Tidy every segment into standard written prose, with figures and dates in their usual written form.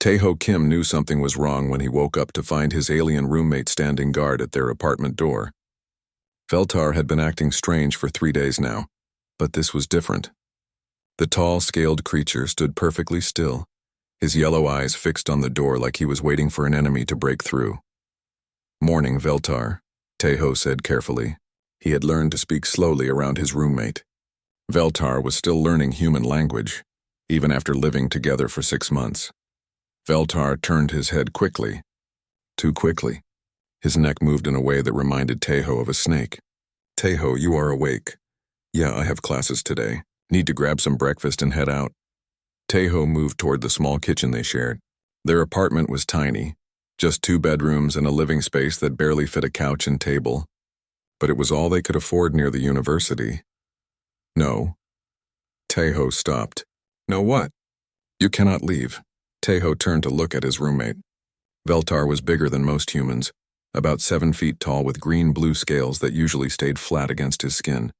Tae-ho Kim knew something was wrong when he woke up to find his alien roommate standing guard at their apartment door. Veltar had been acting strange for 3 days now, but this was different. The tall, scaled creature stood perfectly still, his yellow eyes fixed on the door like he was waiting for an enemy to break through. "Morning, Veltar," Tae-ho said carefully. He had learned to speak slowly around his roommate. Veltar was still learning human language, even after living together for 6 months. Veltar turned his head quickly. Too quickly. His neck moved in a way that reminded Tae-ho of a snake. "Tae-ho, you are awake." "Yeah, I have classes today. Need to grab some breakfast and head out." Tae-ho moved toward the small kitchen they shared. Their apartment was tiny, just 2 bedrooms and a living space that barely fit a couch and table. But it was all they could afford near the university. "No." Tae-ho stopped. "No what?" "You cannot leave." Tae-ho turned to look at his roommate. Veltar was bigger than most humans, about 7 feet tall with green-blue scales that usually stayed flat against his skin.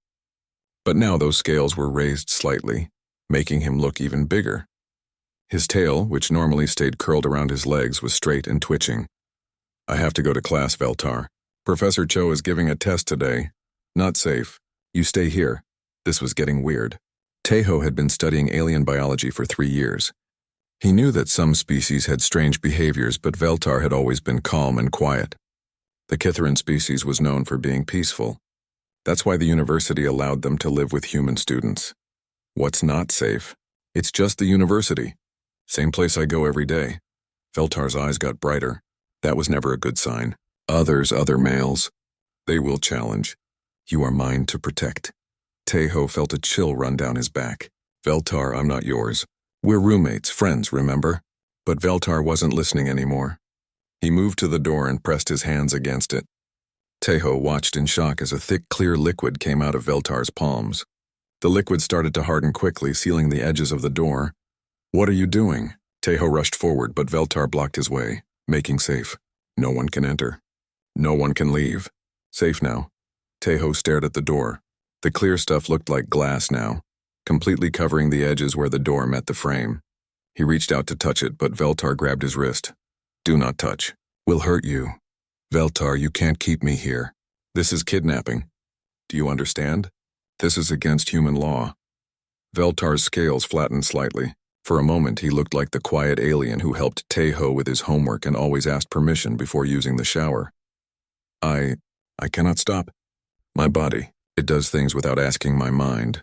But now those scales were raised slightly, making him look even bigger. His tail, which normally stayed curled around his legs, was straight and twitching. "I have to go to class, Veltar. Professor Cho is giving a test today. Not safe. You stay here." This was getting weird. Tae-ho had been studying alien biology for 3 years. He knew that some species had strange behaviors, but Veltar had always been calm and quiet. The Kitharan species was known for being peaceful. That's why the university allowed them to live with human students. What's not safe? It's just the university. Same place I go every day. Veltar's eyes got brighter. That was never a good sign. Other males. They will challenge. You are mine to protect. Tae-ho felt a chill run down his back. "Veltar, I'm not yours. We're roommates, friends, remember?" But Veltar wasn't listening anymore. He moved to the door and pressed his hands against it. Tae-ho watched in shock as a thick, clear liquid came out of Veltar's palms. The liquid started to harden quickly, sealing the edges of the door. "What are you doing?" Tae-ho rushed forward, but Veltar blocked his way, making safe. "No one can enter. No one can leave. Safe now." Tae-ho stared at the door. The clear stuff looked like glass now, completely covering the edges where the door met the frame. He reached out to touch it, but Veltar grabbed his wrist. "Do not touch. We'll hurt you." "Veltar, you can't keep me here. This is kidnapping. Do you understand? This is against human law." Veltar's scales flattened slightly. For a moment, he looked like the quiet alien who helped Tae-ho with his homework and always asked permission before using the shower. I cannot stop. My body, it does things without asking my mind."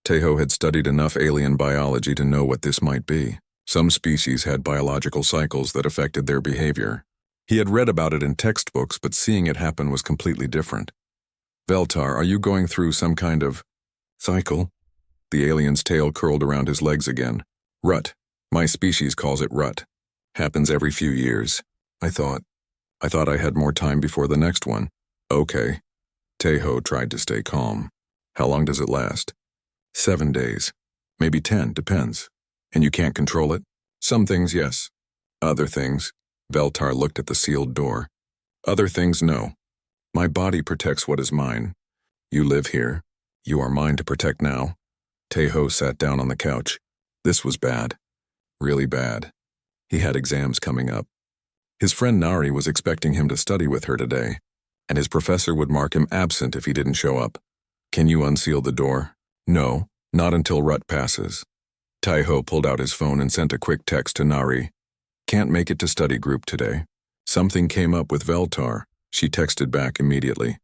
Tae-ho had studied enough alien biology to know what this might be. Some species had biological cycles that affected their behavior. He had read about it in textbooks, but seeing it happen was completely different. "Veltar, are you going through some kind of cycle?" The alien's tail curled around his legs again. "Rut. My species calls it rut. Happens every few years. I thought I had more time before the next one." "Okay." Tae-ho tried to stay calm. "How long does it last?" 7 days. Maybe 10, depends. And you can't control it? "Some things, yes. Other things." Veltar looked at the sealed door. "Other things, no. My body protects what is mine. You live here. You are mine to protect now." Tae-ho sat down on the couch. This was bad. Really bad. He had exams coming up. His friend Nari was expecting him to study with her today, and his professor would mark him absent if he didn't show up. "Can you unseal the door?" "No, not until Rut passes." Tae-ho pulled out his phone and sent a quick text to Nari. "Can't make it to study group today. Something came up with Veltar." She texted back immediately.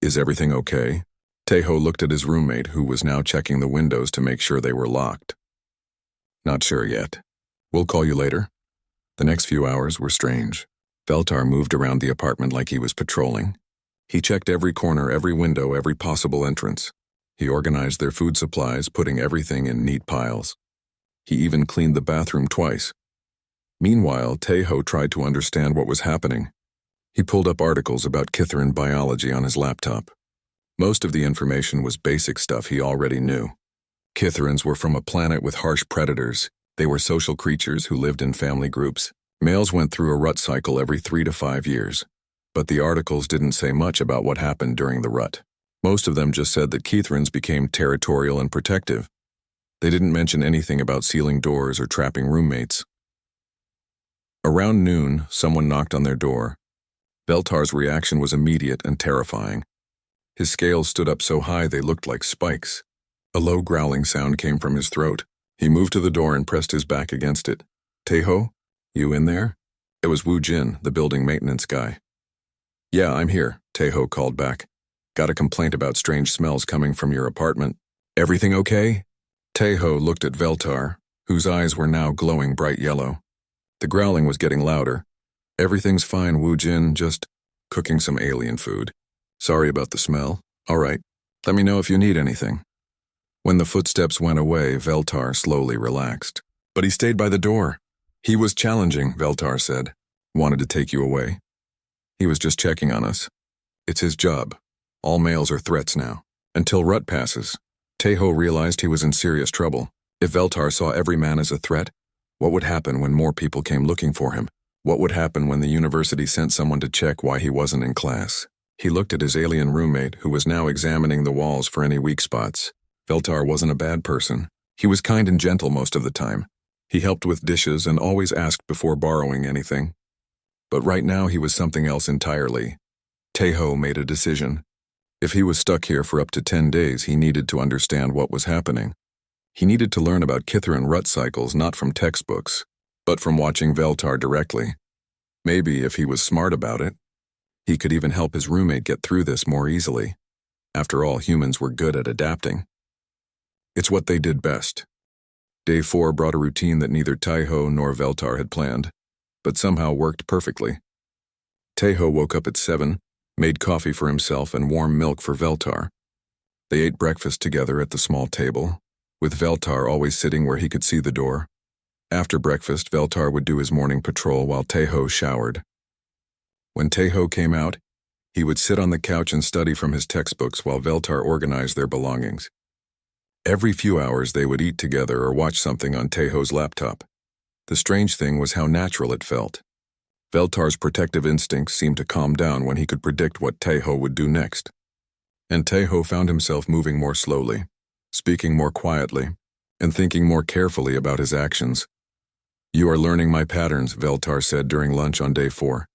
"Is everything okay?" Tae-ho looked at his roommate, who was now checking the windows to make sure they were locked. "Not sure yet. We'll call you later." The next few hours were strange. Veltar moved around the apartment like he was patrolling. He checked every corner, every window, every possible entrance. He organized their food supplies, putting everything in neat piles. He even cleaned the bathroom twice. Meanwhile, Tae-ho tried to understand what was happening. He pulled up articles about Kitharan biology on his laptop. Most of the information was basic stuff he already knew. Kitharans were from a planet with harsh predators. They were social creatures who lived in family groups. Males went through a rut cycle every 3 to 5 years. But the articles didn't say much about what happened during the rut. Most of them just said that Kitharans became territorial and protective. They didn't mention anything about sealing doors or trapping roommates. Around noon, someone knocked on their door. Veltar's reaction was immediate and terrifying. His scales stood up so high they looked like spikes. A low growling sound came from his throat. He moved to the door and pressed his back against it. "Taeho, you in there?" It was Wu Jin, the building maintenance guy. "Yeah, I'm here," Taeho called back. "Got a complaint about strange smells coming from your apartment. Everything okay?" Taeho looked at Veltar, whose eyes were now glowing bright yellow. The growling was getting louder. "Everything's fine, Wu Jin, just cooking some alien food. Sorry about the smell. All right, let me know if you need anything." When the footsteps went away, Veltar slowly relaxed. But he stayed by the door. "He was challenging," Veltar said. "Wanted to take you away. He was just checking on us. It's his job. All males are threats now. Until Rut passes." Taeho realized he was in serious trouble. If Veltar saw every man as a threat, what would happen when more people came looking for him? What would happen when the university sent someone to check why he wasn't in class? He looked at his alien roommate, who was now examining the walls for any weak spots. Veltar wasn't a bad person. He was kind and gentle most of the time. He helped with dishes and always asked before borrowing anything. But right now he was something else entirely. Taeho made a decision. If he was stuck here for up to 10 days, he needed to understand what was happening. He needed to learn about Kithrin rut cycles not from textbooks, but from watching Veltar directly. Maybe if he was smart about it, he could even help his roommate get through this more easily. After all, humans were good at adapting. It's what they did best. Day 4 brought a routine that neither Taeho nor Veltar had planned, but somehow worked perfectly. Taeho woke up at 7, made coffee for himself and warm milk for Veltar. They ate breakfast together at the small table, with Veltar always sitting where he could see the door. After breakfast, Veltar would do his morning patrol while Taeho showered. When Taeho came out, he would sit on the couch and study from his textbooks while Veltar organized their belongings. Every few hours they would eat together or watch something on Taeho's laptop. The strange thing was how natural it felt. Veltar's protective instincts seemed to calm down when he could predict what Taeho would do next. And Taeho found himself moving more slowly, speaking more quietly, and thinking more carefully about his actions. "You are learning my patterns," Veltar said during lunch on day 4.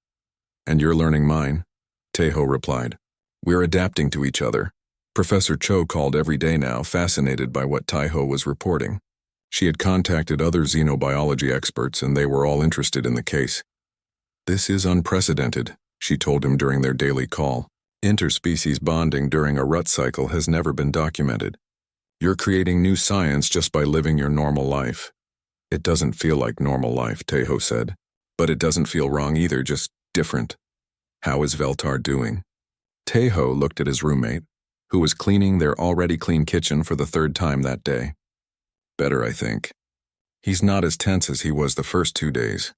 "And you're learning mine," Taeho replied. "We're adapting to each other." Professor Cho called every day now, fascinated by what Taeho was reporting. She had contacted other xenobiology experts and they were all interested in the case. "This is unprecedented," she told him during their daily call. "Interspecies bonding during a rut cycle has never been documented. You're creating new science just by living your normal life." "It doesn't feel like normal life," Taeho said. "But it doesn't feel wrong either, just different." "How is Veltar doing?" Taeho looked at his roommate, who was cleaning their already clean kitchen for the 3rd time that day. "Better, I think. He's not as tense as he was the first 2 days.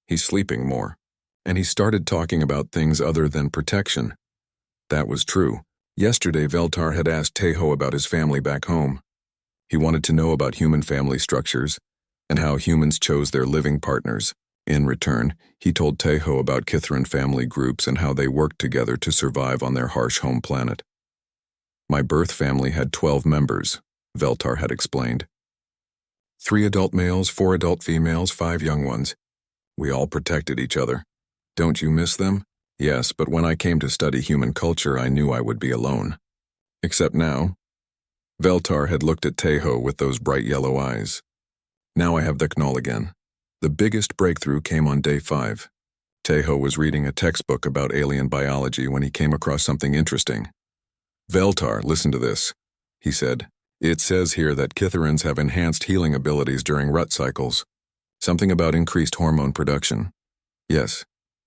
He's sleeping more. And he started talking about things other than protection." That was true. Yesterday, Veltar had asked Taeho about his family back home. He wanted to know about human family structures and how humans chose their living partners. In return, he told Taeho about Kithrin family groups and how they worked together to survive on their harsh home planet. "My birth family had 12 members," Veltar had explained. 3 adult males, 4 adult females, 5 young ones. We all protected each other. Don't you miss them? Yes, but when I came to study human culture, I knew I would be alone. Except now. Veltar had looked at Taeho with those bright yellow eyes. "Now I have the knoll again." The biggest breakthrough came on day 5. Taeho was reading a textbook about alien biology when he came across something interesting. "Veltar, listen to this," he said. "It says here that Kithrins have enhanced healing abilities during rut cycles. Something about increased hormone production. Yes,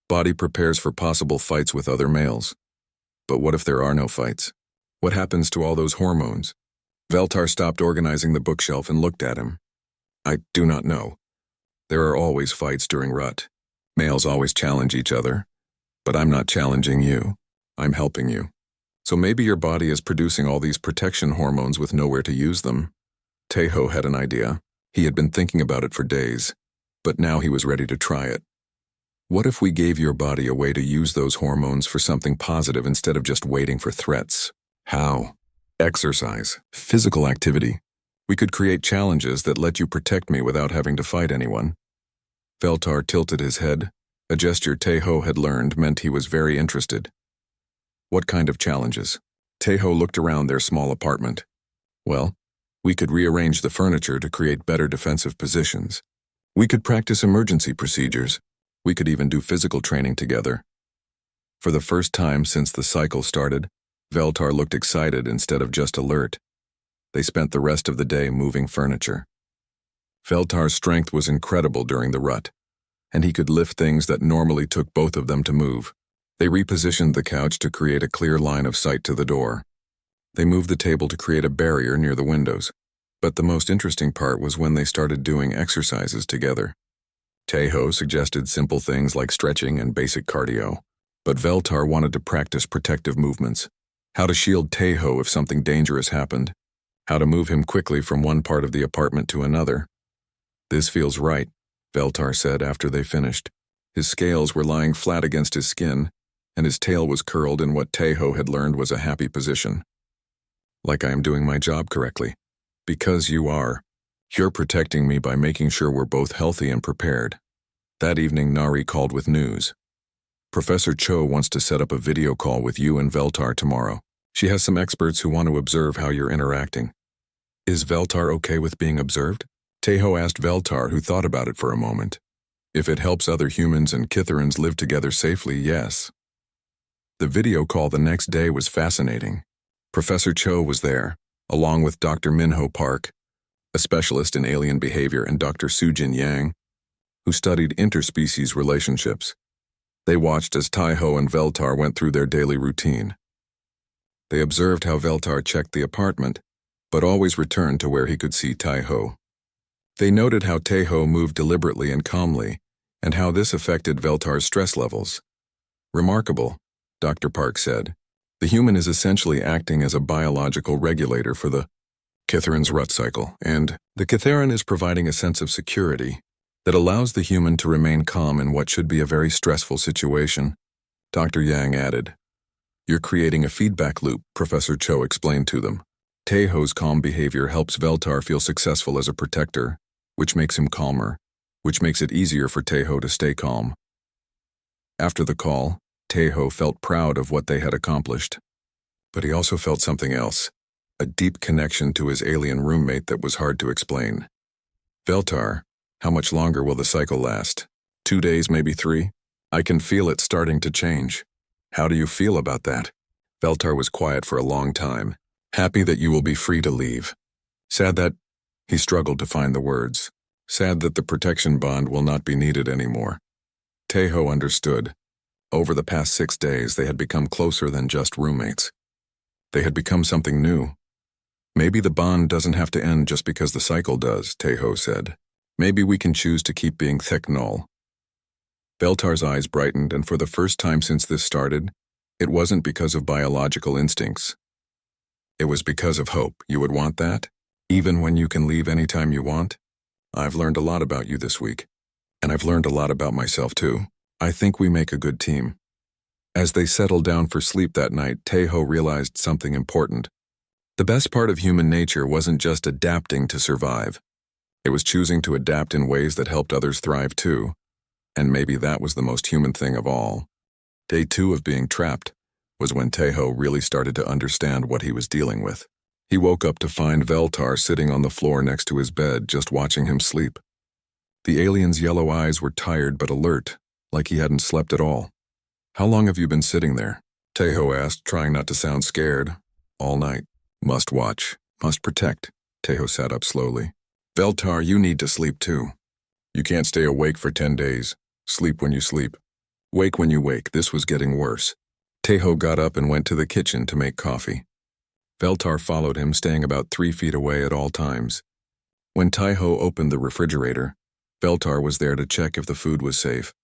body prepares for possible fights with other males. But what if there are no fights? What happens to all those hormones?" Veltar stopped organizing the bookshelf and looked at him. "I do not know. There are always fights during rut. Males always challenge each other. But I'm not challenging you. I'm helping you. So maybe your body is producing all these protection hormones with nowhere to use them." Taeho had an idea. He had been thinking about it for days, but now he was ready to try it. "What if we gave your body a way to use those hormones for something positive instead of just waiting for threats?" "How?" "Exercise, physical activity. We could create challenges that let you protect me without having to fight anyone." Veltar tilted his head. A gesture Teho had learned meant he was very interested. What kind of challenges? Teho looked around their small apartment. Well, we could rearrange the furniture to create better defensive positions. We could practice emergency procedures. We could even do physical training together. For the first time since the cycle started, Veltar looked excited instead of just alert. They spent the rest of the day moving furniture. Veltar's strength was incredible during the rut, and he could lift things that normally took both of them to move. They repositioned the couch to create a clear line of sight to the door. They moved the table to create a barrier near the windows. But the most interesting part was when they started doing exercises together. Teho suggested simple things like stretching and basic cardio, but Veltar wanted to practice protective movements. How to shield Teho if something dangerous happened. How to move him quickly from one part of the apartment to another. This feels right, Veltar said after they finished. His scales were lying flat against his skin, and his tail was curled in what Teho had learned was a happy position. Like I am doing my job correctly. Because you are. You're protecting me by making sure we're both healthy and prepared. That evening, Nari called with news. Professor Cho wants to set up a video call with you and Veltar tomorrow. She has some experts who want to observe how you're interacting. Is Veltar okay with being observed? Teho asked Veltar, who thought about it for a moment. If it helps other humans and Kitherans live together safely, yes. The video call the next day was fascinating. Professor Cho was there, along with Dr. Minho Park, a specialist in alien behavior, and Dr. Sujin Yang, who studied interspecies relationships. They watched as Taiho and Veltar went through their daily routine. They observed how Veltar checked the apartment, but always returned to where he could see Taiho. They noted how Taiho moved deliberately and calmly, and how this affected Veltar's stress levels. Remarkable, Dr. Park said. The human is essentially acting as a biological regulator for the Kitharan's rut cycle, and the Kitharan is providing a sense of security that allows the human to remain calm in what should be a very stressful situation, Dr. Yang added. You're creating a feedback loop, Professor Cho explained to them. Taiho's calm behavior helps Veltar feel successful as a protector, which makes him calmer, which makes it easier for Taiho to stay calm. After the call, Taiho felt proud of what they had accomplished. But he also felt something else, a deep connection to his alien roommate that was hard to explain. Veltar, how much longer will the cycle last? 2 days, maybe 3? I can feel it starting to change. How do you feel about that? Veltar was quiet for a long time, happy that you will be free to leave. Sad that, he struggled to find the words, sad that the protection bond will not be needed anymore. Taiho understood. Over the past 6 days, they had become closer than just roommates. They had become something new. Maybe the bond doesn't have to end just because the cycle does, Taiho said. Maybe we can choose to keep being thick null. Veltar's eyes brightened, and for the first time since this started, it wasn't because of biological instincts. It was because of hope. You would want that? Even when you can leave anytime you want? I've learned a lot about you this week, and I've learned a lot about myself too. I think we make a good team. As they settled down for sleep that night, Taiho realized something important. The best part of human nature wasn't just adapting to survive. It was choosing to adapt in ways that helped others thrive too. And maybe that was the most human thing of all. Day 2 of being trapped was when Taiho really started to understand what he was dealing with. He woke up to find Veltar sitting on the floor next to his bed, just watching him sleep. The alien's yellow eyes were tired but alert, like he hadn't slept at all. How long have you been sitting there? Taiho asked, trying not to sound scared. All night. Must watch. Must protect. Taiho sat up slowly. Veltar, you need to sleep too. You can't stay awake for 10 days. Sleep when you sleep. Wake when you wake. This was getting worse. Taiho got up and went to the kitchen to make coffee. Veltar followed him, staying about 3 feet away at all times. When Taiho opened the refrigerator, Veltar was there to check if the food was safe.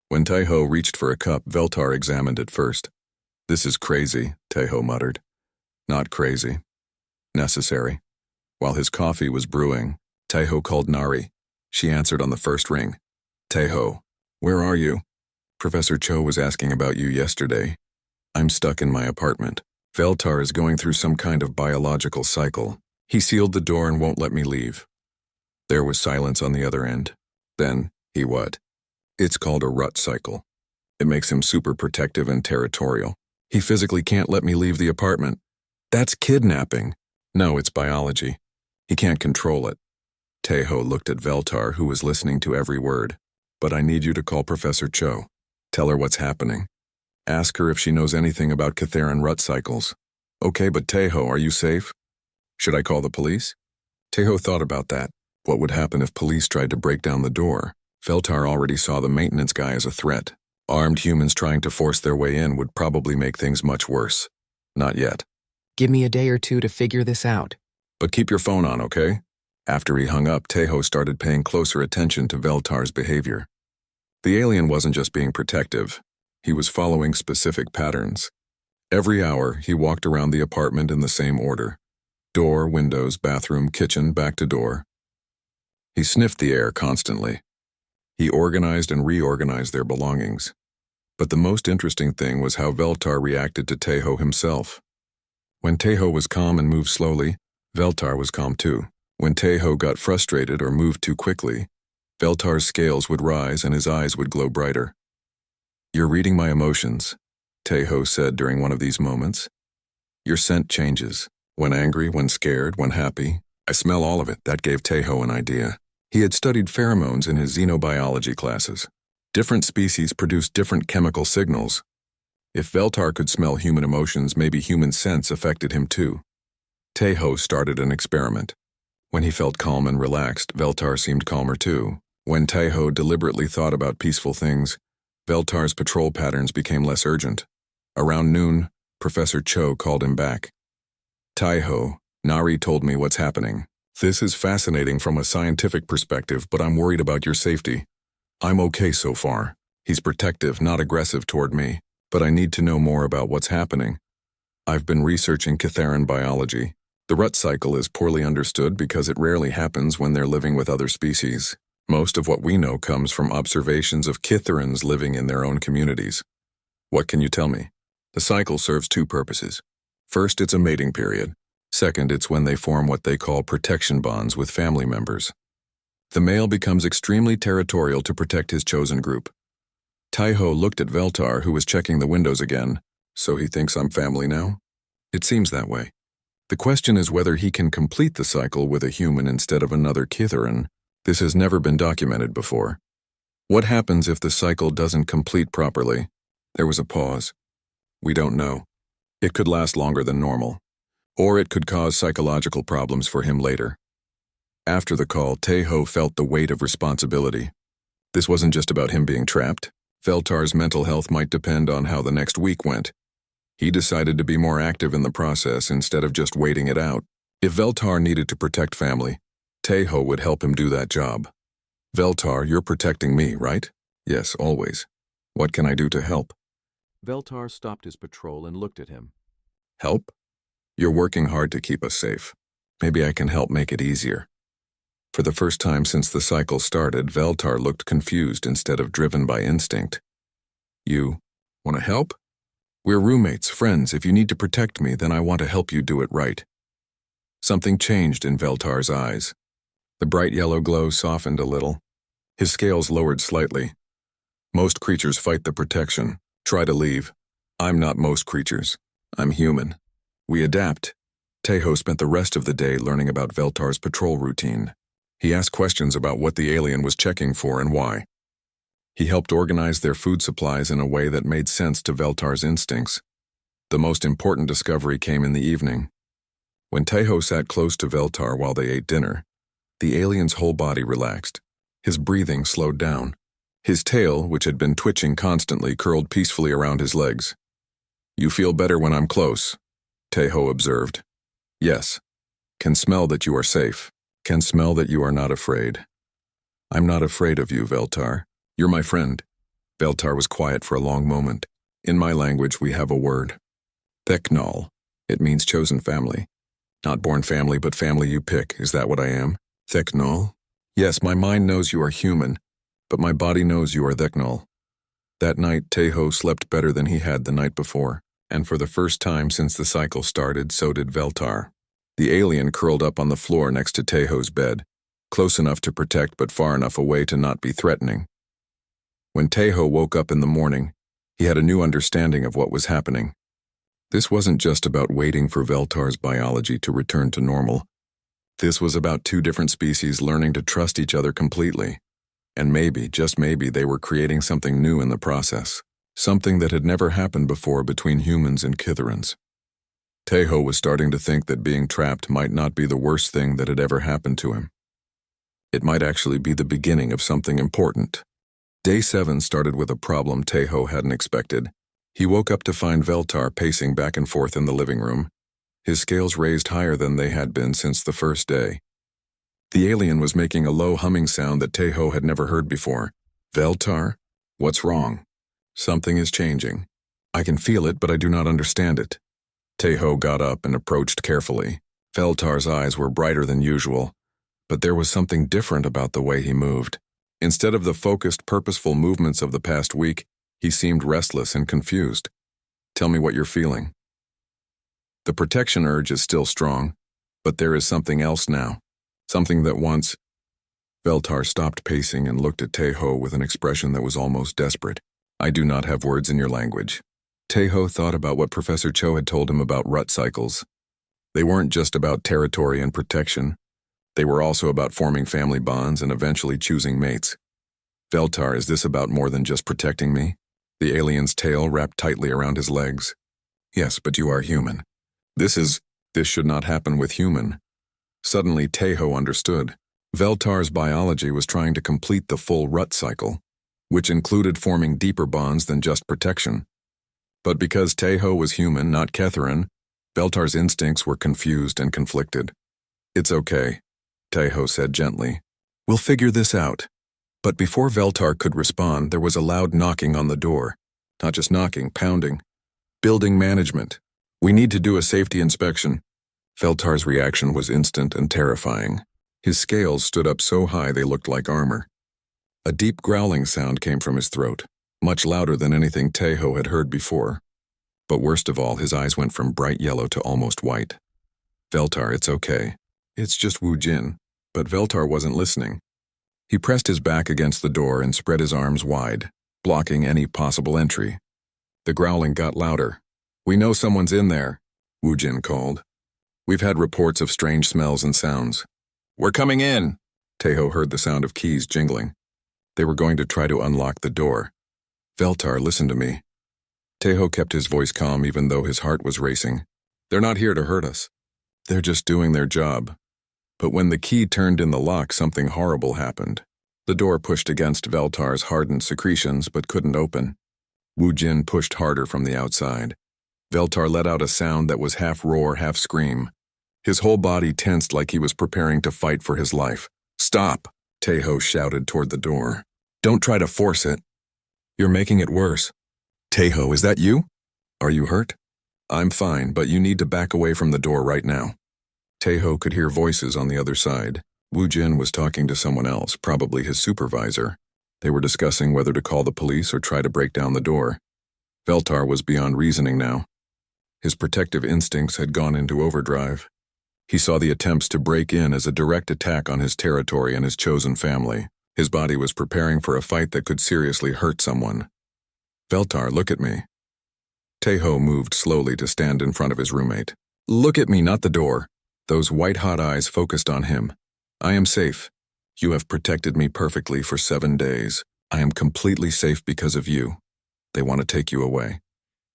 When Taiho reached for a cup, Veltar examined it first. This is crazy, Taiho muttered. Not crazy. Necessary. While his coffee was brewing, Taiho called Nari. She answered on the first ring. Taiho, where are you? Professor Cho was asking about you yesterday. I'm stuck in my apartment. Veltar is going through some kind of biological cycle. He sealed the door and won't let me leave. There was silence on the other end. Then, He what? It's called a rut cycle. It makes him super protective and territorial. He physically can't let me leave the apartment. That's kidnapping. No, it's biology. He can't control it. Teho looked at Veltar, who was listening to every word. But I need you to call Professor Cho. Tell her what's happening. Ask her if she knows anything about Catharan rut cycles. Okay, but Teho, are you safe? Should I call the police? Teho thought about that. What would happen if police tried to break down the door? Veltar already saw the maintenance guy as a threat. Armed humans trying to force their way in would probably make things much worse. Not yet. Give me a day or two to figure this out. But keep your phone on, okay? After he hung up, Teho started paying closer attention to Veltar's behavior. The alien wasn't just being protective. He was following specific patterns. Every hour, he walked around the apartment in the same order. Door, windows, bathroom, kitchen, back to door. He sniffed the air constantly. He organized and reorganized their belongings. But the most interesting thing was how Veltar reacted to Teho himself. When Teho was calm and moved slowly, Veltar was calm too. When Teho got frustrated or moved too quickly, Veltar's scales would rise and his eyes would glow brighter. "You're reading my emotions," Teho said during one of these moments. "Your scent changes. When angry, when scared, when happy. I smell all of it." That gave Teho an idea. He had studied pheromones in his xenobiology classes. Different species produce different chemical signals. If Veltar could smell human emotions, maybe human scents affected him too. Teho started an experiment. When he felt calm and relaxed, Veltar seemed calmer too. When Teho deliberately thought about peaceful things, Veltar's patrol patterns became less urgent. Around noon, Professor Cho called him back. "Teho, Nari told me what's happening. This is fascinating from a scientific perspective, but I'm worried about your safety. I'm okay so far. He's protective, not aggressive toward me, but I need to know more about what's happening. I've been researching Catharan biology. The rut cycle is poorly understood because it rarely happens when they're living with other species. Most of what we know comes from observations of Catharans living in their own communities. What can you tell me?" The cycle serves two purposes. First, it's a mating period. Second, it's when they form what they call protection bonds with family members. The male becomes extremely territorial to protect his chosen group. Teho looked at Veltar, who was checking the windows again. "So he thinks I'm family now?" "It seems that way. The question is whether he can complete the cycle with a human instead of another Catharan. This has never been documented before. What happens if the cycle doesn't complete properly?" There was a pause. "We don't know. It could last longer than normal. Or it could cause psychological problems for him later." After the call, Teho felt the weight of responsibility. This wasn't just about him being trapped. Veltar's mental health might depend on how the next week went. He decided to be more active in the process instead of just waiting it out. If Veltar needed to protect family, Teho would help him do that job. "Veltar, you're protecting me, right?" "Yes, always. What can I do to help?" Veltar stopped his patrol and looked at him. "Help? You're working hard to keep us safe. Maybe I can help make it easier." For the first time since the cycle started, Veltar looked confused instead of driven by instinct. "You want to help? We're roommates, friends. If you need to protect me, then I want to help you do it right." Something changed in Veltar's eyes. The bright yellow glow softened a little. His scales lowered slightly. "Most creatures fight the protection. Try to leave. I'm not most creatures. I'm human. We adapt." Teho spent the rest of the day learning about Veltar's patrol routine. He asked questions about what the alien was checking for and why. He helped organize their food supplies in a way that made sense to Veltar's instincts. The most important discovery came in the evening. When Teho sat close to Veltar while they ate dinner, the alien's whole body relaxed. His breathing slowed down. His tail, which had been twitching constantly, curled peacefully around his legs. "You feel better when I'm close," Teho observed. "Yes. Can smell that you are safe. Can smell that you are not afraid." "I'm not afraid of you, Veltar. You're my friend." Veltar was quiet for a long moment. "In my language, we have a word. Theknal. It means chosen family. Not born family, but family you pick. Is that what I am? Theknal? Yes, my mind knows you are human, but my body knows you are Theknal." That night, Teho slept better than he had the night before, and for the first time since the cycle started, so did Veltar. The alien curled up on the floor next to Teho's bed. close enough to protect but far enough away to not be threatening. When Tejo woke up in the morning, he had a new understanding of what was happening. This wasn't just about waiting for Veltar's biology to return to normal. This was about two different species learning to trust each other completely. And maybe, just maybe, they were creating something new in the process. Something that had never happened before between humans and Kitherans. Tejo was starting to think that being trapped might not be the worst thing that had ever happened to him. It might actually be the beginning of something important. Day 7 started with a problem Tejo hadn't expected. He woke up to find Veltar pacing back and forth in the living room, his scales raised higher than they had been since the first day. The alien was making a low humming sound that Tejo had never heard before. Veltar? What's wrong? Something is changing. I can feel it, but I do not understand it. Tejo got up and approached carefully. Veltar's eyes were brighter than usual, but there was something different about the way he moved. Instead of the focused, purposeful movements of the past week, he seemed restless and confused. Tell me what you're feeling. The protection urge is still strong, but there is something else now. Something that once... Veltar stopped pacing and looked at Tejo with an expression that was almost desperate. I do not have words in your language. Tejo thought about what Professor Cho had told him about rut cycles. They weren't just about territory and protection. They were also about forming family bonds and eventually choosing mates. Veltar, is this about more than just protecting me? The alien's tail wrapped tightly around his legs. Yes, but you are human. This should not happen with human. Suddenly, Tejo understood. Veltar's biology was trying to complete the full rut cycle, which included forming deeper bonds than just protection. But because Tejo was human, not Ketheran, Veltar's instincts were confused and conflicted. It's okay, Tejo said gently. We'll figure this out. But before Veltar could respond, there was a loud knocking on the door. Not just knocking, pounding. Building management. We need to do a safety inspection. Veltar's reaction was instant and terrifying. His scales stood up so high they looked like armor. A deep growling sound came from his throat, much louder than anything Tejo had heard before. But worst of all, his eyes went from bright yellow to almost white. Veltar, it's okay. It's just Wu Jin. But Veltar wasn't listening. He pressed his back against the door and spread his arms wide, blocking any possible entry. The growling got louder. We know someone's in there, Wu Jin called. We've had reports of strange smells and sounds. We're coming in. Tejo heard the sound of keys jingling. They were going to try to unlock the door. Veltar, listen to me. Tejo kept his voice calm even though his heart was racing. They're not here to hurt us. They're just doing their job. But when the key turned in the lock, something horrible happened. The door pushed against Veltar's hardened secretions but couldn't open. Wu Jin pushed harder from the outside. Veltar let out a sound that was half roar, half scream. His whole body tensed like he was preparing to fight for his life. Stop, Tejo shouted toward the door. Don't try to force it. You're making it worse. Tejo, is that you? Are you hurt? I'm fine, but you need to back away from the door right now. Tejo could hear voices on the other side. Wu Jin was talking to someone else, probably his supervisor. They were discussing whether to call the police or try to break down the door. Veltar was beyond reasoning now. His protective instincts had gone into overdrive. He saw the attempts to break in as a direct attack on his territory and his chosen family. His body was preparing for a fight that could seriously hurt someone. Veltar, look at me. Tejo moved slowly to stand in front of his roommate. Look at me, not the door. Those white-hot eyes focused on him. I am safe. You have protected me perfectly for 7 days. I am completely safe because of you. They want to take you away.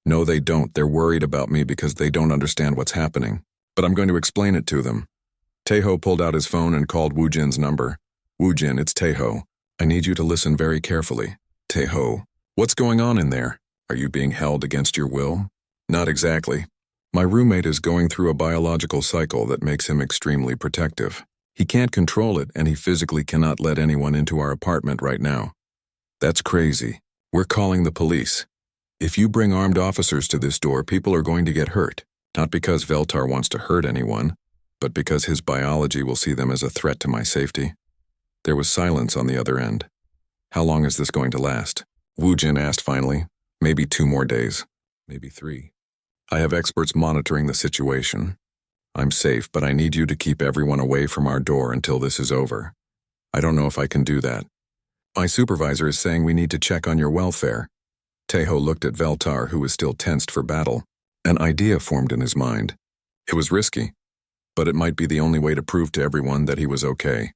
No, they don't. They're worried about me because they don't understand what's happening. But I'm going to explain it to them. Tejo pulled out his phone and called Wu Jin's number. Wu Jin, it's Tejo. I need you to listen very carefully. Tejo, what's going on in there? Are you being held against your will? Not exactly. My roommate is going through a biological cycle that makes him extremely protective. He can't control it, and he physically cannot let anyone into our apartment right now. That's crazy. We're calling the police. If you bring armed officers to this door, people are going to get hurt. Not because Veltar wants to hurt anyone, but because his biology will see them as a threat to my safety. There was silence on the other end. How long is this going to last? Wu Jin asked finally. Maybe 2 more days. Maybe 3. I have experts monitoring the situation. I'm safe, but I need you to keep everyone away from our door until this is over. I don't know if I can do that. My supervisor is saying we need to check on your welfare. Tejo looked at Veltar, who was still tensed for battle. An idea formed in his mind. It was risky, but it might be the only way to prove to everyone that he was okay.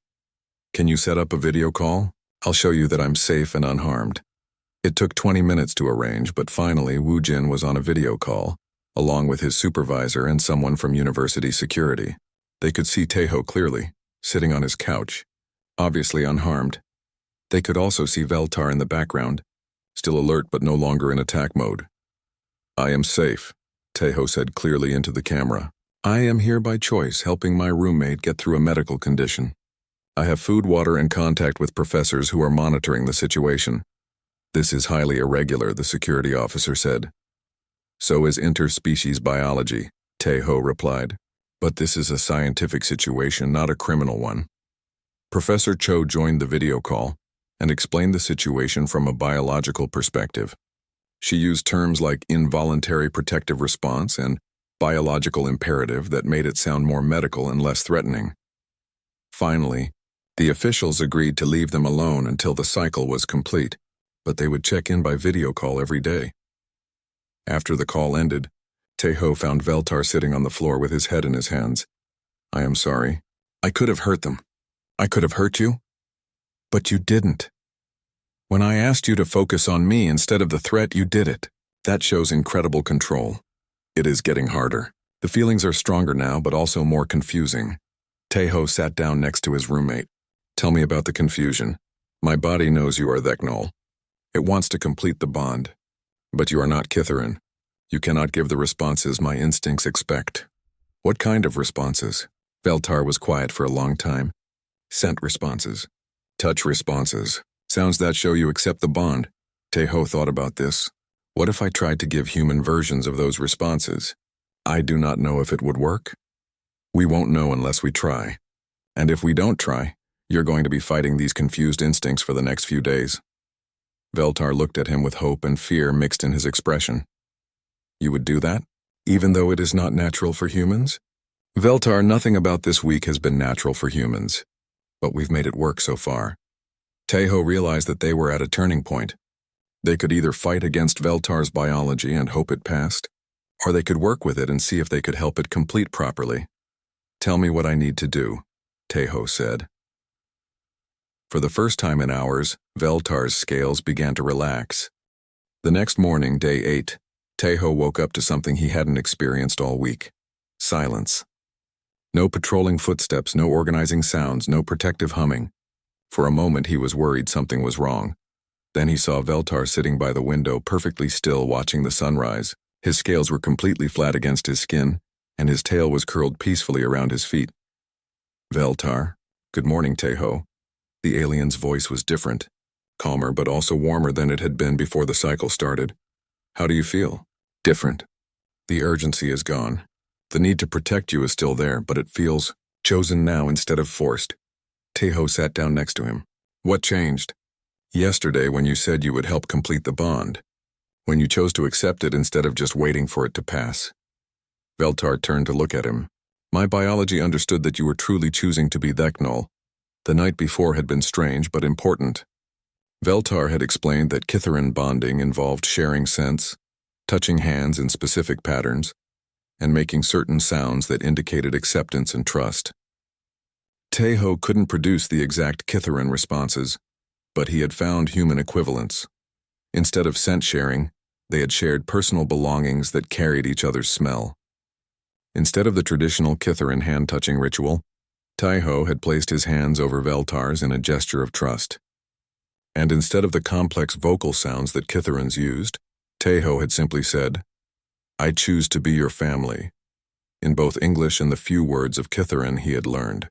Can you set up a video call? I'll show you that I'm safe and unharmed. It took 20 minutes to arrange, but finally Wu Jin was on a video call, along with his supervisor and someone from university security. They could see Tejo clearly, sitting on his couch, obviously unharmed. They could also see Veltar in the background, still alert but no longer in attack mode. I am safe, Tejo said clearly into the camera. I am here by choice, helping my roommate get through a medical condition. I have food, water, and contact with professors who are monitoring the situation. This is highly irregular, the security officer said. So is interspecies biology, Tejo replied. But this is a scientific situation, not a criminal one. Professor Cho joined the video call and explained the situation from a biological perspective. She used terms like involuntary protective response and biological imperative that made it sound more medical and less threatening. Finally, the officials agreed to leave them alone until the cycle was complete, but they would check in by video call every day. After the call ended, Tejo found Veltar sitting on the floor with his head in his hands. I am sorry. I could have hurt them. I could have hurt you. But you didn't. When I asked you to focus on me instead of the threat, you did it. That shows incredible control. It is getting harder. The feelings are stronger now, but also more confusing. Tejo sat down next to his roommate. Tell me about the confusion. My body knows you are Theknol. It wants to complete the bond. But you are not Kitharin. You cannot give the responses my instincts expect. What kind of responses? Veltar was quiet for a long time. Scent responses. Touch responses. Sounds that show you accept the bond. Tejo thought about this. What if I tried to give human versions of those responses? I do not know if it would work. We won't know unless we try. And if we don't try, you're going to be fighting these confused instincts for the next few days. Veltar looked at him with hope and fear mixed in his expression. You would do that, even though it is not natural for humans? Veltar, nothing about this week has been natural for humans, but we've made it work so far. Tejo realized that they were at a turning point. They could either fight against Veltar's biology and hope it passed, or they could work with it and see if they could help it complete properly. Tell me what I need to do, Tejo said. For the first time in hours, Veltar's scales began to relax. The next morning, day 8, Tejo woke up to something he hadn't experienced all week. Silence. No patrolling footsteps, no organizing sounds, no protective humming. For a moment he was worried something was wrong. Then he saw Veltar sitting by the window, perfectly still, watching the sunrise. His scales were completely flat against his skin, and his tail was curled peacefully around his feet. Veltar. Good morning, Tejo. The alien's voice was different, calmer but also warmer than it had been before the cycle started. How do you feel? Different. The urgency is gone. The need to protect you is still there, but it feels chosen now instead of forced. Tejo sat down next to him. What changed? Yesterday, when you said you would help complete the bond. When you chose to accept it instead of just waiting for it to pass. Veltar turned to look at him. My biology understood that you were truly choosing to be Theknol. The night before had been strange but important. Veltar had explained that Kitharin bonding involved sharing scents, touching hands in specific patterns, and making certain sounds that indicated acceptance and trust. Tejo couldn't produce the exact Kitharin responses, but he had found human equivalents. Instead of scent sharing, they had shared personal belongings that carried each other's smell. Instead of the traditional Kitharin hand-touching ritual, Tejo had placed his hands over Veltar's in a gesture of trust. And instead of the complex vocal sounds that Kitharins used, Tejo had simply said, I choose to be your family, in both English and the few words of Kitharin he had learned.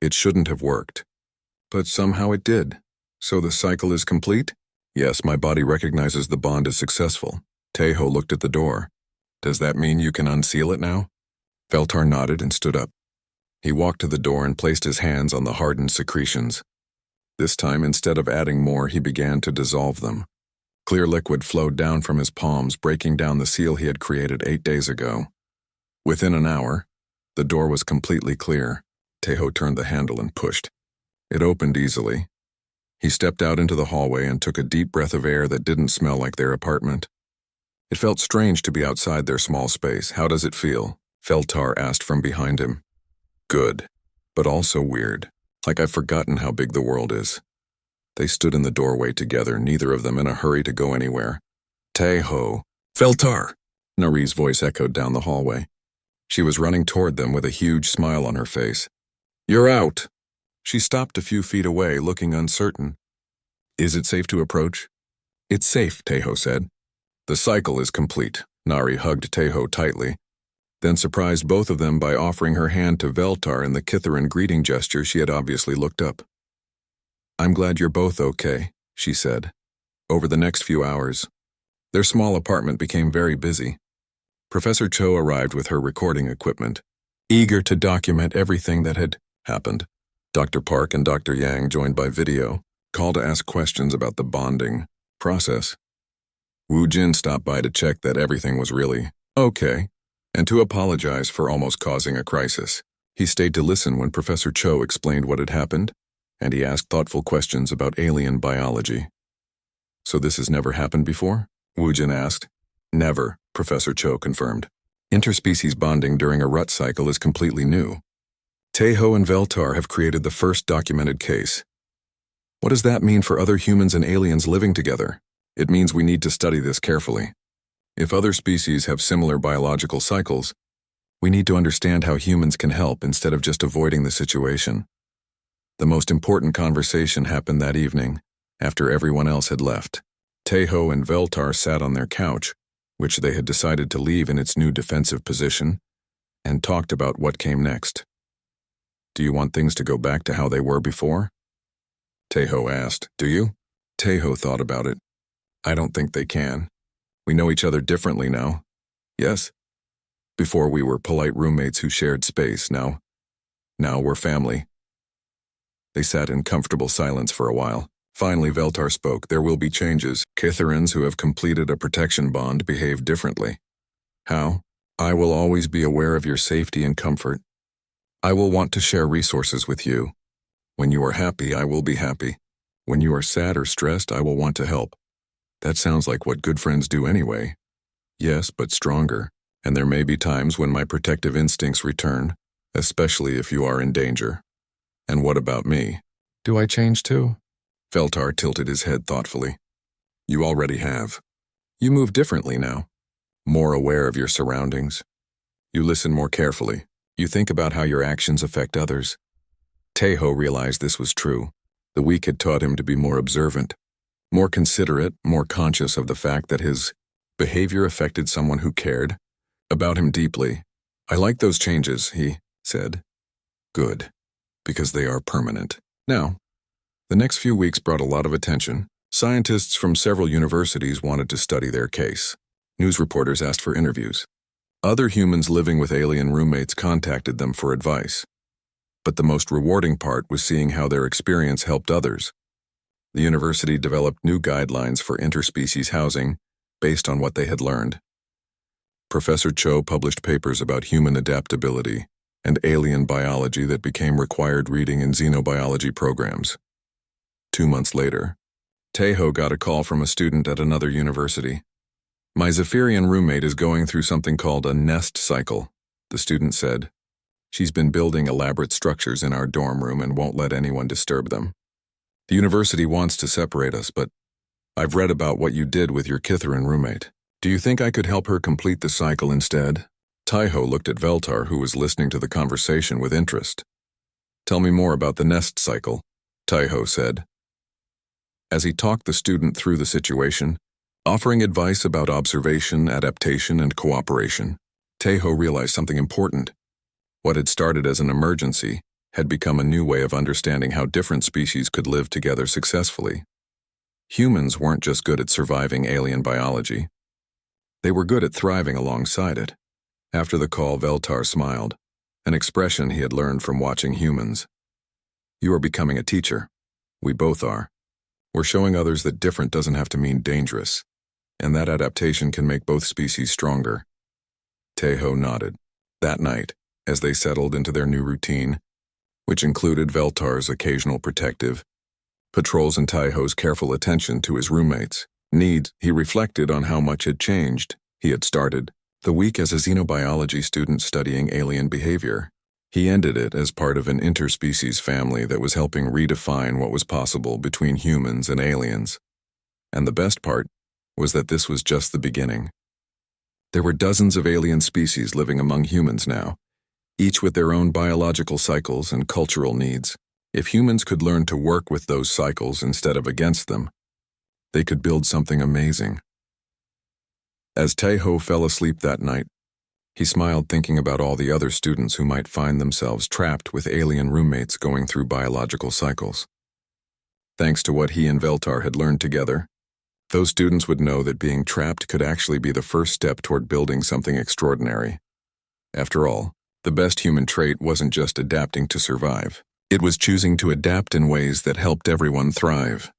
It shouldn't have worked. But somehow it did. So the cycle is complete? Yes, my body recognizes the bond as successful. Tejo looked at the door. Does that mean you can unseal it now? Veltar nodded and stood up. He walked to the door and placed his hands on the hardened secretions. This time, instead of adding more, he began to dissolve them. Clear liquid flowed down from his palms, breaking down the seal he had created 8 days ago. Within an hour, the door was completely clear. Tejo turned the handle and pushed. It opened easily. He stepped out into the hallway and took a deep breath of air that didn't smell like their apartment. It felt strange to be outside their small space. How does it feel? Feltar asked from behind him. Good, but also weird, like I've forgotten how big the world is. They stood in the doorway together, neither of them in a hurry to go anywhere. Teho. Feltar! Nari's voice echoed down the hallway. She was running toward them with a huge smile on her face. You're out! She stopped a few feet away, looking uncertain. Is it safe to approach? It's safe, Teho said. The cycle is complete. Nari hugged Teho tightly, then surprised both of them by offering her hand to Veltar in the Kitharan greeting gesture she had obviously looked up. I'm glad you're both okay, she said. Over the next few hours, their small apartment became very busy. Professor Cho arrived with her recording equipment, eager to document everything that had happened. Dr. Park and Dr. Yang, joined by video, called to ask questions about the bonding process. Wu Jin stopped by to check that everything was really okay, and to apologize for almost causing a crisis. He stayed to listen when Professor Cho explained what had happened, and he asked thoughtful questions about alien biology. So this has never happened before? Wu Jin asked. Never, Professor Cho confirmed. Interspecies bonding during a rut cycle is completely new. Teho and Veltar have created the first documented case. What does that mean for other humans and aliens living together? It means we need to study this carefully. If other species have similar biological cycles, we need to understand how humans can help instead of just avoiding the situation. The most important conversation happened that evening, after everyone else had left. Teho and Veltar sat on their couch, which they had decided to leave in its new defensive position, and talked about what came next. Do you want things to go back to how they were before? Teho asked. Do you? Teho thought about it. I don't think they can. We know each other differently now. Yes? Before we were polite roommates who shared space. Now we're family. They sat in comfortable silence for a while. Finally, Veltar spoke. There will be changes. Kitharans who have completed a protection bond behave differently. How? I will always be aware of your safety and comfort. I will want to share resources with you. When you are happy, I will be happy. When you are sad or stressed, I will want to help. That sounds like what good friends do anyway. Yes, but stronger, and there may be times when my protective instincts return, especially if you are in danger. And what about me? Do I change too? Veltar tilted his head thoughtfully. You already have. You move differently now, more aware of your surroundings. You listen more carefully. You think about how your actions affect others. Teho realized this was true. The week had taught him to be more observant, more considerate, more conscious of the fact that his behavior affected someone who cared about him deeply. I like those changes, he said. Good, because they are permanent. Now, the next few weeks brought a lot of attention. Scientists from several universities wanted to study their case. News reporters asked for interviews. Other humans living with alien roommates contacted them for advice. But the most rewarding part was seeing how their experience helped others. The university developed new guidelines for interspecies housing based on what they had learned. Professor Cho published papers about human adaptability and alien biology that became required reading in xenobiology programs. 2 months later, Teho got a call from a student at another university. My Zephyrian roommate is going through something called a nest cycle, the student said. She's been building elaborate structures in our dorm room and won't let anyone disturb them. The university wants to separate us, but I've read about what you did with your Kitharan roommate. Do you think I could help her complete the cycle instead? Teho looked at Veltar, who was listening to the conversation with interest. Tell me more about the nest cycle, Teho said. As he talked the student through the situation, offering advice about observation, adaptation, and cooperation, Teho realized something important. What had started as an emergency had become a new way of understanding how different species could live together successfully. Humans weren't just good at surviving alien biology. They were good at thriving alongside it. After the call, Veltar smiled, an expression he had learned from watching humans. You are becoming a teacher. We both are. We're showing others that different doesn't have to mean dangerous, and that adaptation can make both species stronger. Teho nodded. That night, as they settled into their new routine, which included Veltar's occasional protective patrols and Taiho's careful attention to his roommates' needs. He reflected on how much had changed. He had started the week as a xenobiology student studying alien behavior. He ended it as part of an interspecies family that was helping redefine what was possible between humans and aliens. And the best part was that this was just the beginning. There were dozens of alien species living among humans now, each with their own biological cycles and cultural needs. If humans could learn to work with those cycles instead of against them, they could build something amazing. As Taiho fell asleep that night, he smiled thinking about all the other students who might find themselves trapped with alien roommates going through biological cycles. Thanks to what he and Veltar had learned together, those students would know that being trapped could actually be the first step toward building something extraordinary. After all, the best human trait wasn't just adapting to survive. It was choosing to adapt in ways that helped everyone thrive.